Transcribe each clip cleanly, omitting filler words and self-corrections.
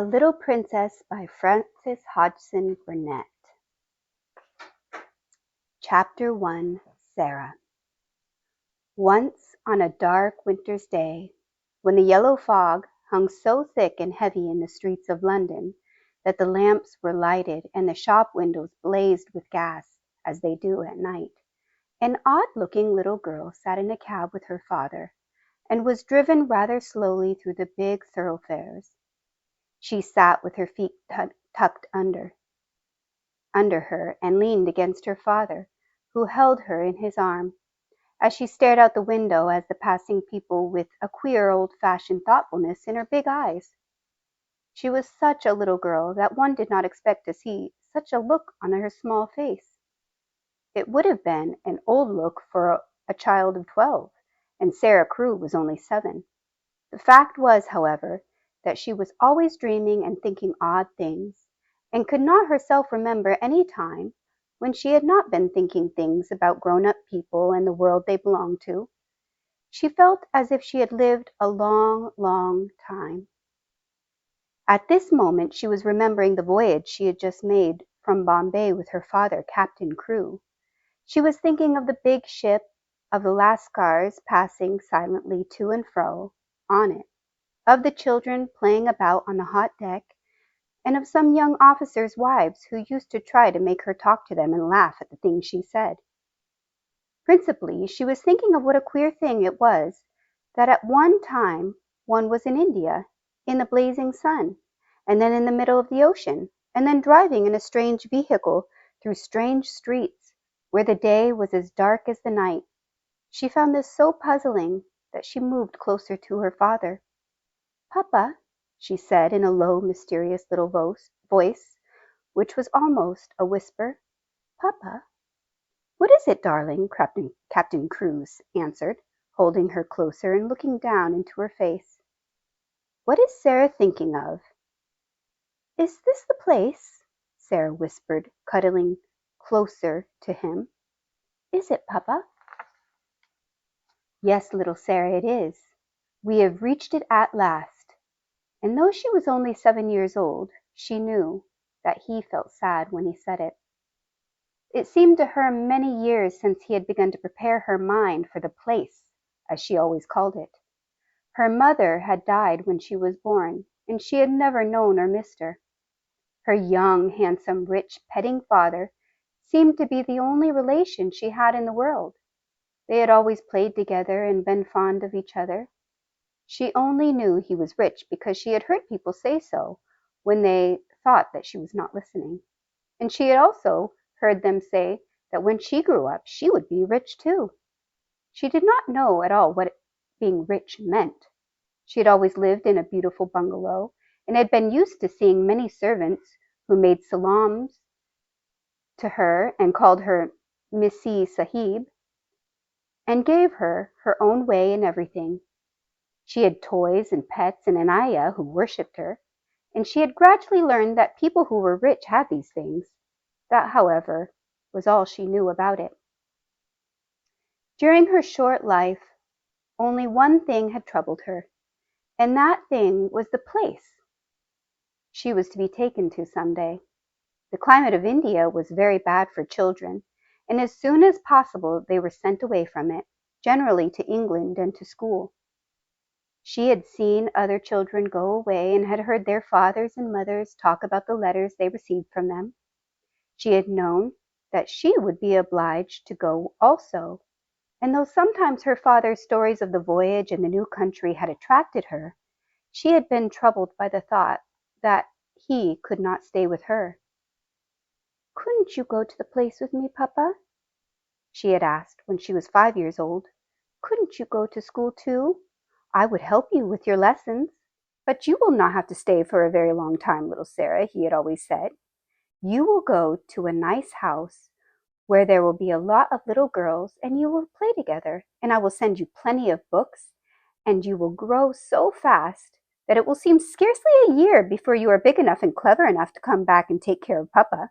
A Little Princess by Frances Hodgson Burnett. Chapter 1. Sarah. Once on a dark winter's day, when the yellow fog hung so thick and heavy in the streets of London that the lamps were lighted and the shop windows blazed with gas, as they do at night, an odd-looking little girl sat in a cab with her father, and was driven rather slowly through the big thoroughfares. She sat with her feet tucked under her and leaned against her father, who held her in his arm, as she stared out the window at the passing people with a queer old-fashioned thoughtfulness in her big eyes. She was such a little girl that one did not expect to see such a look on her small face. It would have been an old look for a child of 12, and Sarah Crewe was only 7. The fact was, however, that she was always dreaming and thinking odd things, and could not herself remember any time when she had not been thinking things about grown-up people and the world they belonged to. She felt as if she had lived a long, long time. At this moment she was remembering the voyage she had just made from Bombay with her father, Captain Crewe. She was thinking of the big ship, of the Lascars passing silently to and fro on it, of the children playing about on the hot deck, and of some young officers' wives who used to try to make her talk to them and laugh at the things she said. Principally, she was thinking of what a queer thing it was that at one time one was in India, in the blazing sun, and then in the middle of the ocean, and then driving in a strange vehicle through strange streets, where the day was as dark as the night. She found this so puzzling that she moved closer to her father. "Papa," she said in a low, mysterious little voice, which was almost a whisper, "Papa." "What is it, darling?" Captain Crewe answered, holding her closer and looking down into her face. "What is Sarah thinking of?" "Is this the place?" Sarah whispered, cuddling closer to him. "Is it, Papa?" "Yes, little Sarah, it is. We have reached it at last." And though she was only 7 years old, she knew that he felt sad when he said it. It seemed to her many years since he had begun to prepare her mind for the place, as she always called it. Her mother had died when she was born, and she had never known or missed her. Her young, handsome, rich, petting father seemed to be the only relation she had in the world. They had always played together and been fond of each other. She only knew he was rich because she had heard people say so when they thought that she was not listening. And she had also heard them say that when she grew up she would be rich too. She did not know at all what being rich meant. She had always lived in a beautiful bungalow, and had been used to seeing many servants who made salams to her and called her Missy Sahib, and gave her her own way in everything. She had toys and pets and an ayah who worshipped her, and she had gradually learned that people who were rich had these things. That, however, was all she knew about it. During her short life, only one thing had troubled her, and that thing was the place she was to be taken to some day. The climate of India was very bad for children, and as soon as possible they were sent away from it, generally to England and to school. She had seen other children go away and had heard their fathers and mothers talk about the letters they received from them. She had known that she would be obliged to go also, and though sometimes her father's stories of the voyage and the new country had attracted her, she had been troubled by the thought that he could not stay with her. "Couldn't you go to the place with me, Papa?" she had asked when she was 5 years old. "Couldn't you go to school too? I would help you with your lessons." "But you will not have to stay for a very long time, little Sarah," he had always said. "You will go to a nice house where there will be a lot of little girls, and you will play together, and I will send you plenty of books, and you will grow so fast that it will seem scarcely a year before you are big enough and clever enough to come back and take care of Papa."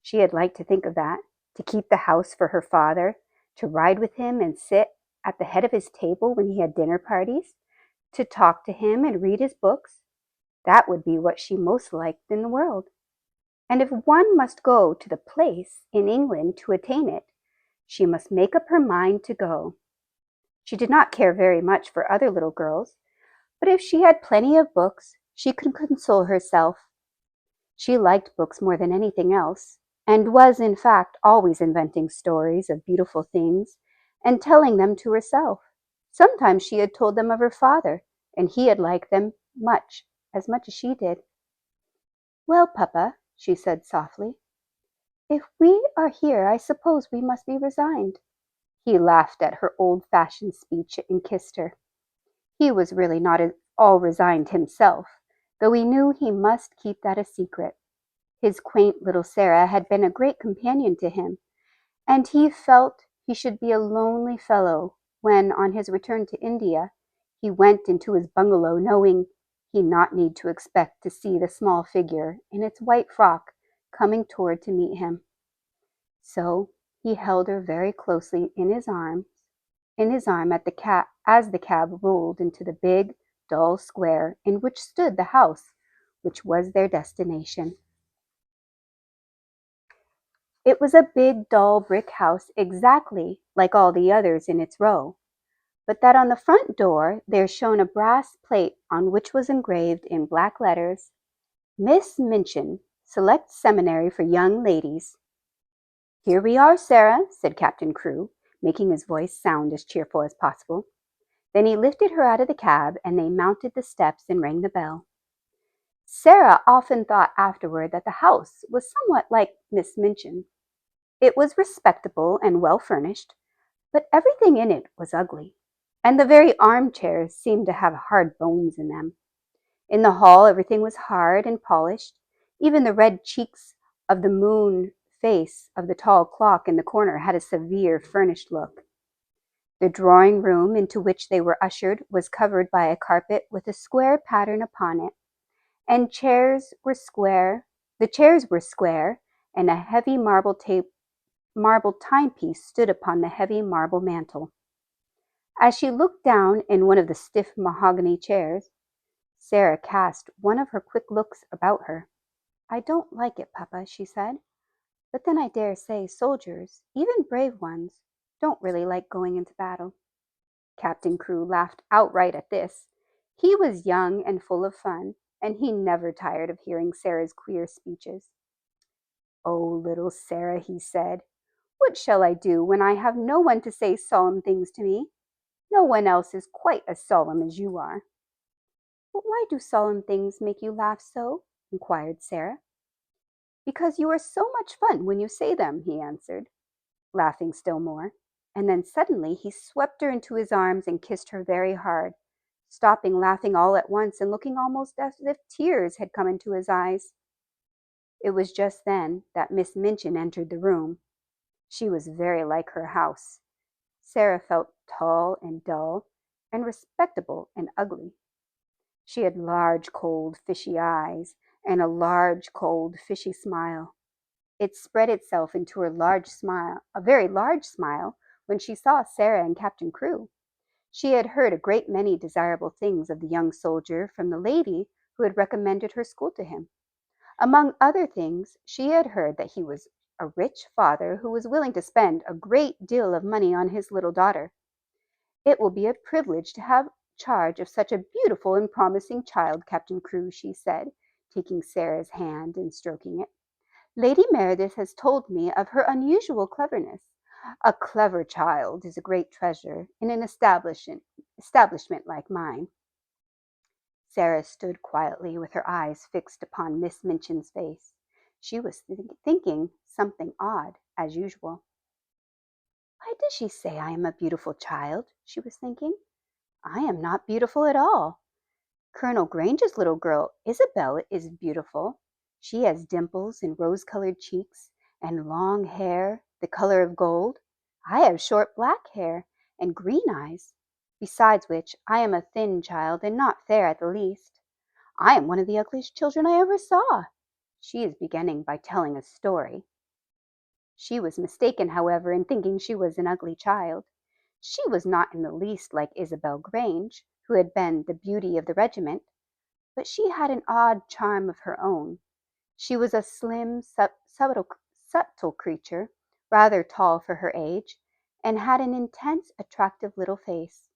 She had liked to think of that, to keep the house for her father, to ride with him and sit at the head of his table when he had dinner parties, to talk to him and read his books. That would be what she most liked in the world. And if one must go to the place in England to attain it, she must make up her mind to go. She did not care very much for other little girls, but if she had plenty of books, she could console herself. She liked books more than anything else, and was, in fact, always inventing stories of beautiful things and telling them to herself. Sometimes she had told them of her father, and he had liked them as much as she did. "Well, Papa," she said softly, "if we are here I suppose we must be resigned." He laughed at her old-fashioned speech and kissed her. He was really not at all resigned himself, though he knew he must keep that a secret. His quaint little Sarah had been a great companion to him, and he felt he should be a lonely fellow when, on his return to India, he went into his bungalow knowing he not need to expect to see the small figure in its white frock coming toward to meet him. So he held her very closely in his arm as the cab rolled into the big, dull square in which stood the house which was their destination. It was a big, dull brick house exactly like all the others in its row, but that on the front door there shone a brass plate on which was engraved in black letters, "Miss Minchin, Select Seminary for Young Ladies." "Here we are, Sarah," said Captain Crewe, making his voice sound as cheerful as possible. Then he lifted her out of the cab, and they mounted the steps and rang the bell. Sarah often thought afterward that the house was somewhat like Miss Minchin. It was respectable and well furnished, but everything in it was ugly, and the very armchairs seemed to have hard bones in them. In the hall everything was hard and polished. Even the red cheeks of the moon face of the tall clock in the corner had a severe, furnished look. The drawing room into which they were ushered was covered by a carpet with a square pattern upon it, and the chairs were square, and a heavy marble timepiece stood upon the heavy marble mantel. As she looked down in one of the stiff mahogany chairs, Sarah cast one of her quick looks about her. "I don't like it, Papa," she said, "but then I dare say soldiers, even brave ones, don't really like going into battle." Captain Crewe laughed outright at this. He was young and full of fun, and he never tired of hearing Sarah's queer speeches. "Oh, little Sarah," he said, "what shall I do when I have no one to say solemn things to me? No one else is quite as solemn as you are." "But why do solemn things make you laugh so?" inquired Sarah. "Because you are so much fun when you say them," he answered, laughing still more. And then suddenly he swept her into his arms and kissed her very hard, stopping laughing all at once and looking almost as if tears had come into his eyes. It was just then that Miss Minchin entered the room. She was very like her house. Sarah felt tall and dull, and respectable and ugly. She had large, cold, fishy eyes, and a large, cold, fishy smile. It spread itself into a very large smile, when she saw Sarah and Captain Crewe. She had heard a great many desirable things of the young soldier from the lady who had recommended her school to him. Among other things, she had heard that he was a rich father who was willing to spend a great deal of money on his little daughter. "It will be a privilege to have charge of such a beautiful and promising child, Captain Crewe," she said, taking Sarah's hand and stroking it. "Lady Meredith has told me of her unusual cleverness. A clever child is a great treasure in an establishment like mine." Sarah stood quietly with her eyes fixed upon Miss Minchin's face. She was thinking something odd, as usual. "Why does she say I am a beautiful child?" she was thinking. "I am not beautiful at all. Colonel Grange's little girl, Isabel, is beautiful. She has dimples and rose-colored cheeks, and long hair, the color of gold. I have short black hair and green eyes. Besides which, I am a thin child and not fair at the least. I am one of the ugliest children I ever saw." She is beginning by telling a story. She was mistaken, however, in thinking she was an ugly child. She was not in the least like Isabel Grange, who had been the beauty of the regiment, but she had an odd charm of her own. She was a slim, subtle creature, rather tall for her age, and had an intense, attractive little face.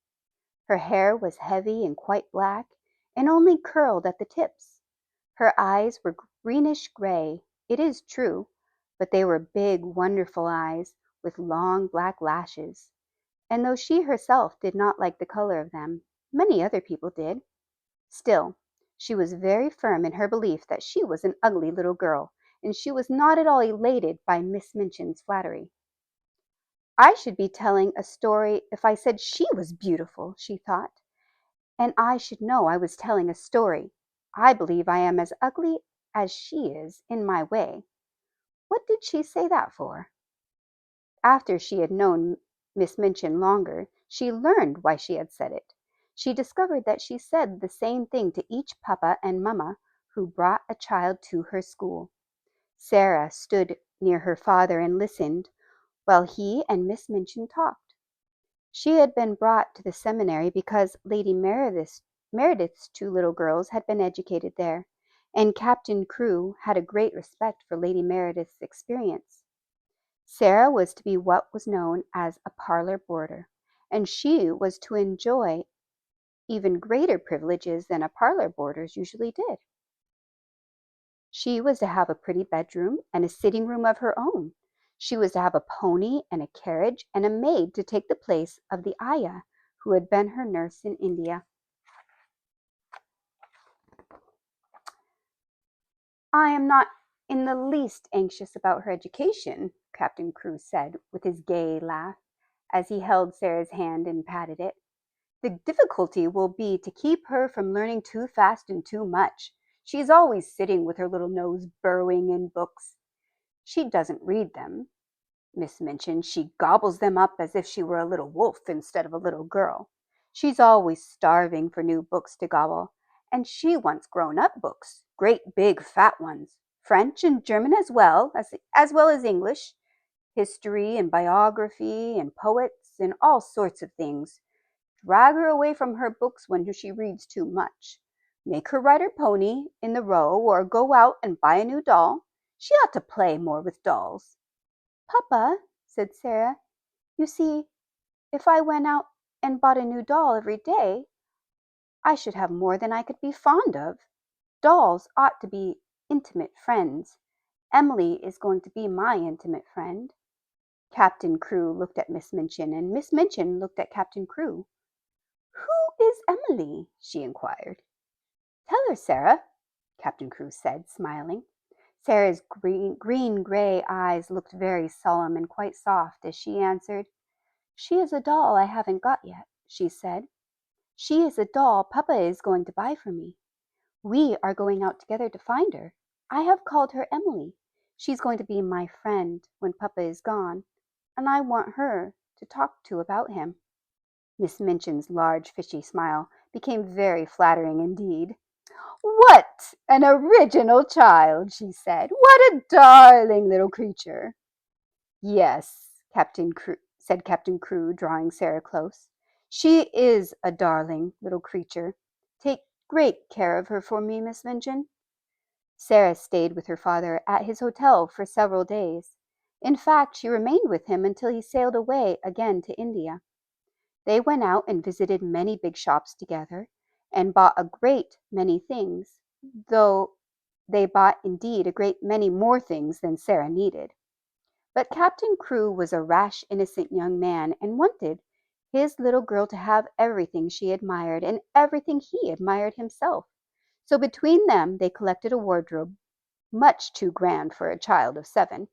Her hair was heavy and quite black, and only curled at the tips. Her eyes were greenish gray, it is true, but they were big, wonderful eyes, with long black lashes, and though she herself did not like the color of them, many other people did. Still, she was very firm in her belief that she was an ugly little girl, and she was not at all elated by Miss Minchin's flattery. I should be telling a story if I said she was beautiful, she thought, and I should know I was telling a story. I believe I am as ugly as she is in my way. What did she say that for? After she had known Miss Minchin longer, she learned why she had said it. She discovered that she said the same thing to each papa and mamma who brought a child to her school. Sarah stood near her father and listened while he and Miss Minchin talked. She had been brought to the seminary because Lady Meredith's two little girls had been educated there, and Captain Crewe had a great respect for Lady Meredith's experience. Sarah was to be what was known as a parlor boarder, and she was to enjoy even greater privileges than a parlor boarders usually did. She was to have a pretty bedroom and a sitting room of her own. She was to have a pony and a carriage and a maid to take the place of the ayah who had been her nurse in India. I am not in the least anxious about her education, Captain Crewe said with his gay laugh, as he held Sarah's hand and patted it. The difficulty will be to keep her from learning too fast and too much. She is always sitting with her little nose burrowing in books. She doesn't read them, Miss Minchin. She gobbles them up as if she were a little wolf instead of a little girl. She's always starving for new books to gobble, and she wants grown-up books, great big fat ones, French and German as well as English, history and biography and poets and all sorts of things. Drag her away from her books when she reads too much. Make her ride her pony in the Row or go out and buy a new doll. She ought to play more with dolls. Papa, said Sarah, you see, if I went out and bought a new doll every day, I should have more than I could be fond of. Dolls ought to be intimate friends. Emily is going to be my intimate friend. Captain Crewe looked at Miss Minchin, and Miss Minchin looked at Captain Crewe. Who is Emily? She inquired. Tell her, Sarah, Captain Crewe said, smiling. Sarah's green-gray eyes looked very solemn and quite soft as she answered, She is a doll I haven't got yet, she said. She is a doll Papa is going to buy for me. We are going out together to find her. I have called her Emily. She's going to be my friend when Papa is gone, and I want her to talk to about him. Miss Minchin's large fishy smile became very flattering indeed. What an original child, she said. What a darling little creature. Yes, said Captain Crewe, drawing Sarah close. She is a darling little creature. Take great care of her for me, Miss Minchin. Sarah stayed with her father at his hotel for several days. In fact, she remained with him until he sailed away again to India. They went out and visited many big shops together, and bought a great many things, though they bought indeed a great many more things than Sarah needed. But Captain Crewe was a rash, innocent young man, and wanted his little girl to have everything she admired, and everything he admired himself. So between them they collected a wardrobe much too grand for a child of 7.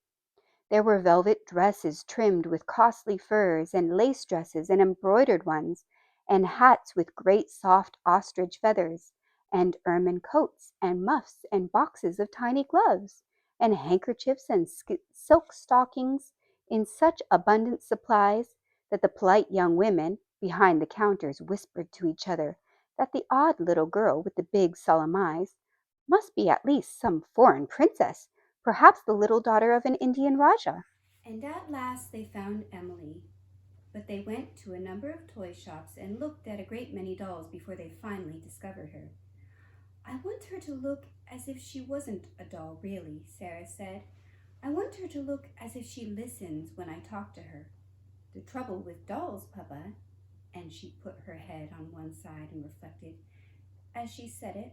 There were velvet dresses trimmed with costly furs, and lace dresses and embroidered ones, and hats with great soft ostrich feathers, and ermine coats, and muffs, and boxes of tiny gloves, and handkerchiefs and silk stockings in such abundant supplies that the polite young women behind the counters whispered to each other that the odd little girl with the big solemn eyes must be at least some foreign princess, perhaps the little daughter of an Indian Rajah. And at last they found Emily, but they went to a number of toy shops and looked at a great many dolls before they finally discovered her. I want her to look as if she wasn't a doll, really, Sarah said. I want her to look as if she listens when I talk to her. The trouble with dolls, Papa, and she put her head on one side and reflected as she said it,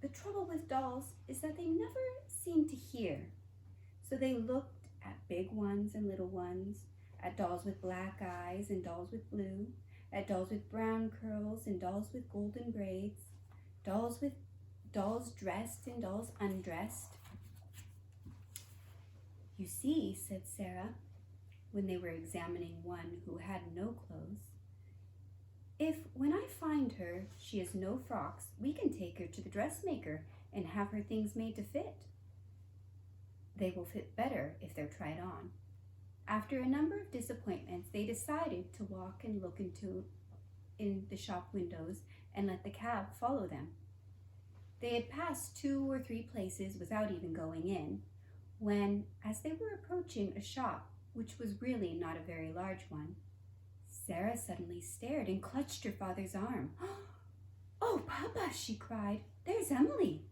the trouble with dolls is that they never seem to hear. So they looked at big ones and little ones, at dolls with black eyes and dolls with blue, at dolls with brown curls and dolls with golden braids, dolls dressed and dolls undressed. You see, said Sarah, when they were examining one who had no clothes, if when I find her she has no frocks, we can take her to the dressmaker and have her things made to fit. They will fit better if they're tried on. After a number of disappointments, they decided to walk and look in the shop windows and let the cab follow them. They had passed 2 or 3 places without even going in, when, as they were approaching a shop which was really not a very large one, Sarah suddenly stared and clutched her father's arm. "Oh, Papa," she cried, "there's Emily."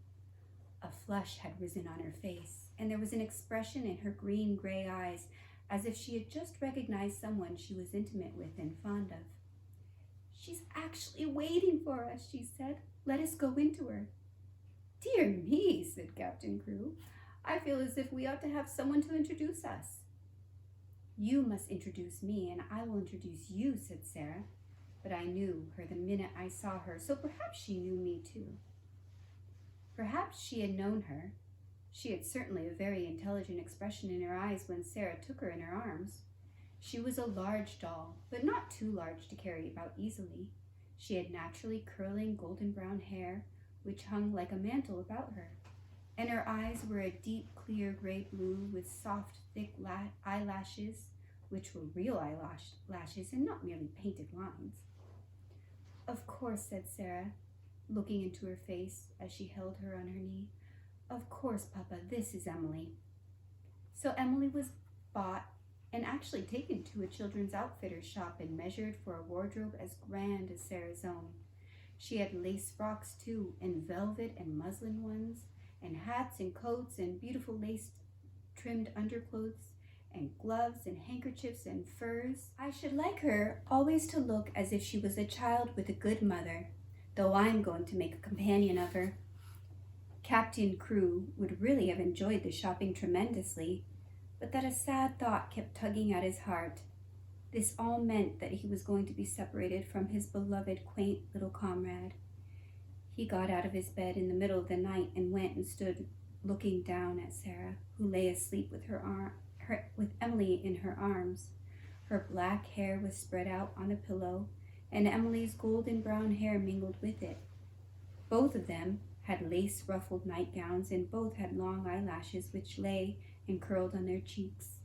A flush had risen on her face, and there was an expression in her green-gray eyes as if she had just recognized someone she was intimate with and fond of. "She's actually waiting for us," she said. "Let us go into her." "Dear me," said Captain Crew, "I feel as if we ought to have someone to introduce us." "You must introduce me, and I will introduce you," said Sarah. But I knew her the minute I saw her, so perhaps she knew me too. Perhaps she had known her. She had certainly a very intelligent expression in her eyes when Sarah took her in her arms. She was a large doll, but not too large to carry about easily. She had naturally curling golden brown hair, which hung like a mantle about her, and her eyes were a deep, clear gray blue with soft, thick eyelashes, which were real eyelashes and not merely painted lines. "Of course," said Sarah, looking into her face as she held her on her knee. "Of course, Papa, this is Emily." So Emily was bought and actually taken to a children's outfitter's shop and measured for a wardrobe as grand as Sarah's own. She had lace frocks too, and velvet and muslin ones, and hats and coats and beautiful lace-trimmed underclothes, and gloves and handkerchiefs and furs. I should like her always to look as if she was a child with a good mother, though I'm going to make a companion of her. Captain Crew would really have enjoyed the shopping tremendously, but that a sad thought kept tugging at his heart. This all meant that he was going to be separated from his beloved, quaint little comrade. He got out of his bed in the middle of the night and went and stood looking down at Sarah, who lay asleep with with Emily in her arms. Her black hair was spread out on a pillow, and Emily's golden brown hair mingled with it. Both of them had lace-ruffled nightgowns, and both had long eyelashes which lay and curled on their cheeks.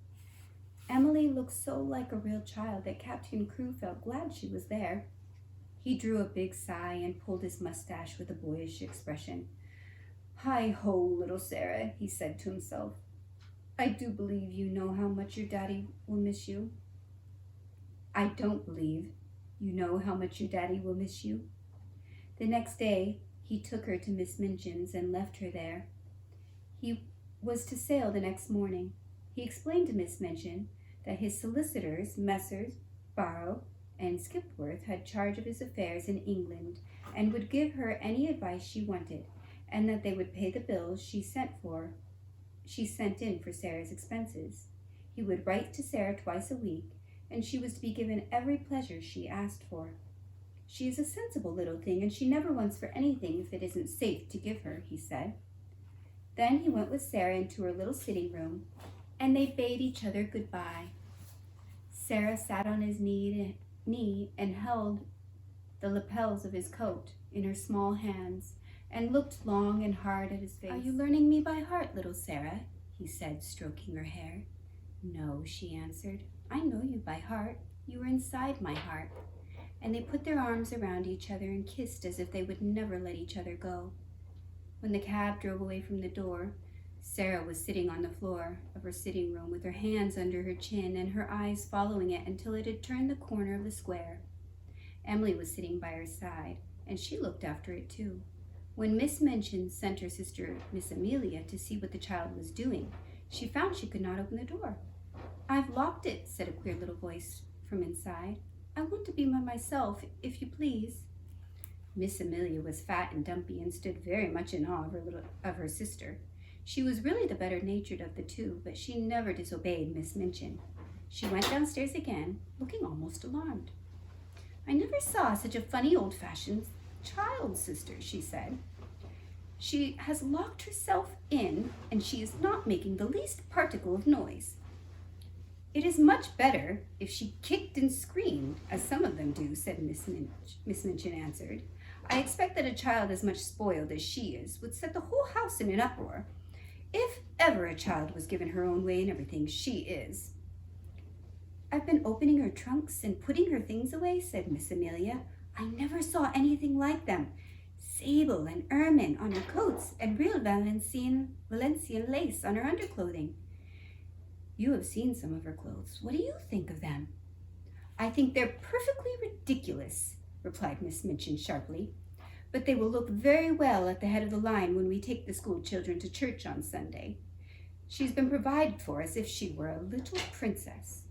Emily looked so like a real child that Captain Crew felt glad she was there. He drew a big sigh and pulled his mustache with a boyish expression. "Hi-ho, little Sarah," he said to himself. "I do believe you know how much your daddy will miss you." "I don't believe you know how much your daddy will miss you." The next day, he took her to Miss Minchin's and left her there. He was to sail the next morning. He explained to Miss Minchin that his solicitors, Messrs. Barrow and Skipworth, had charge of his affairs in England and would give her any advice she wanted, and that they would pay the bills she sent in for Sarah's expenses. He would write to Sarah twice a week, and she was to be given every pleasure she asked for. "She is a sensible little thing, and she never wants for anything if it isn't safe to give her," he said. Then he went with Sarah into her little sitting room, and they bade each other goodbye. Sarah sat on his knee and held the lapels of his coat in her small hands, and looked long and hard at his face. "Are you learning me by heart, little Sarah?" he said, stroking her hair. "No," she answered. "I know you by heart. You are inside my heart." And they put their arms around each other and kissed as if they would never let each other go. When the cab drove away from the door, Sarah was sitting on the floor of her sitting room with her hands under her chin and her eyes following it until it had turned the corner of the square. Emily was sitting by her side, and she looked after it too. When Miss Minchin sent her sister, Miss Amelia, to see what the child was doing, she found she could not open the door. "I've locked it," said a queer little voice from inside. "I want to be by myself, if you please." Miss Amelia was fat and dumpy and stood very much in awe of her sister. She was really the better-natured of the two, but she never disobeyed Miss Minchin. She went downstairs again, looking almost alarmed. "I never saw such a funny old-fashioned child, sister," she said. "She has locked herself in, and she is not making the least particle of noise." "It is much better if she kicked and screamed, as some of them do," said Miss Minchin answered. "I expect that a child as much spoiled as she is would set the whole house in an uproar. If ever a child was given her own way in everything, she is." "I've been opening her trunks and putting her things away," said Miss Amelia. "I never saw anything like them. Sable and ermine on her coats, and real Valencian lace on her underclothing." "You have seen some of her clothes. What do you think of them?" "I think they're perfectly ridiculous," replied Miss Minchin sharply. "But they will look very well at the head of the line when we take the school children to church on Sunday. She's been provided for as if she were a little princess."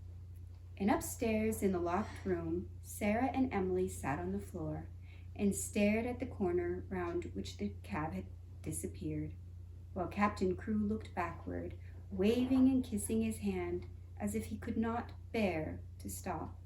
And upstairs in the locked room, Sarah and Emily sat on the floor and stared at the corner round which the cab had disappeared, while Captain Crewe looked backward, waving and kissing his hand as if he could not bear to stop.